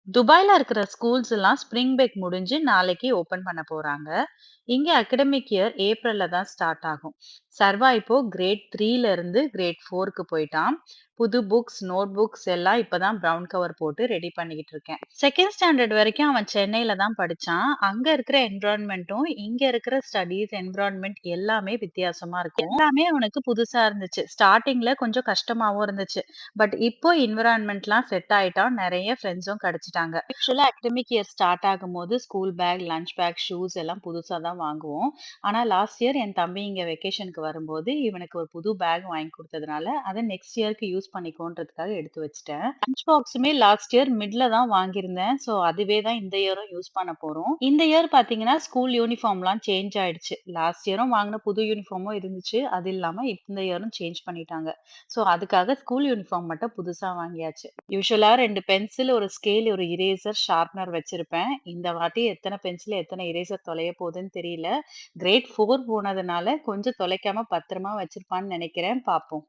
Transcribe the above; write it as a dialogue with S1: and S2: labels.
S1: துபாய்ல இருக்கிற ஸ்கூல்ஸ் எல்லாம் spring break முடிஞ்சு நாளைக்கு ஓபன் பண்ண போறாங்க. இங்க அகாடமிக் இயர் ஏப்ரல்ல தான் ஸ்டார்ட் ஆகும். சர்வா இப்போ கிரேட் 3ல இருந்து கிரேட் 4க்கு போயிட்டான். புது புக்ஸ், நோட் புக்ஸ் எல்லாம் இப்பதான் பிரவுன் கவர் போட்டு ரெடி பண்ணிக்கிட்டு இருக்கேன். செகண்ட் ஸ்டாண்டர்ட் வரைக்கும் அவன் சென்னையில தான் படிச்சான். அங்க இருக்கிற என்விரான்மெண்ட்டும் இங்க இருக்கிற ஸ்டடீஸ் என்விரான்மெண்ட் எல்லாமே வித்தியாசமா இருக்கும். எல்லாமே அவனுக்கு புதுசா இருந்துச்சு. ஸ்டார்டிங்ல கொஞ்சம் கஷ்டமாவும் இருந்துச்சு. பட் இப்போ என்விரான்மெண்ட்லாம் செட் ஆயிட்டான். நெறைய ஃப்ரெண்ட்ஸும் கிடைச்சுட்டாங்க. யூசுவலா அகாடமிக் இயர் ஸ்டார்ட் ஆகும்போது school bag, lunch bag, shoes எல்லாம் புதுசா தான் வாங்குவோம். ஆனா லாஸ்ட் இயர் என் தம்பி இங்க வெக்கேஷனுக்கு வரும்போது இவனுக்கு ஒரு புது பேக் வாங்கி குடுத்ததுனால, அத நெக்ஸ்ட் இயர்க்கு யூஸ் பண்ணிக்கோன்றதுக்காக எடுத்து வச்சுட்டேன். லஞ்ச் பாக்ஸுமே லாஸ்ட் இயர் மிட்ல தான் வாங்கியிருந்தேன். ஸோ அதுவே தான் இந்த இயரும் யூஸ் பண்ண போறோம். இந்த இயர் பார்த்தீங்கன்னா, ஸ்கூல் யூனிஃபார்ம்லாம் சேஞ்ச் ஆயிடுச்சு. லாஸ்ட் இயரும் வாங்குன புது யூனிஃபார்மும் இருந்துச்சு. அது இல்லாம இந்த இயரும் சேஞ்ச் பண்ணிட்டாங்க. ஸோ அதுக்காக ஸ்கூல் யூனிஃபார்ம் மட்டும் புதுசா வாங்கியாச்சு. யூசுவலா 2 பென்சில், ஒரு ஸ்கேல், ஒரு இரேசர், ஷார்ப்னர் வச்சிருப்பேன். இந்த வாட்டி எத்தன பென்சில், எத்தன இரேசர் தொலைய போதுன்னு தெரியல. கிரேட் 4 போனதுனால கொஞ்சம் தொலைக்காம பத்திரமா வச்சிருப்பான்னு நெனைக்கிறேன். பாப்போம்.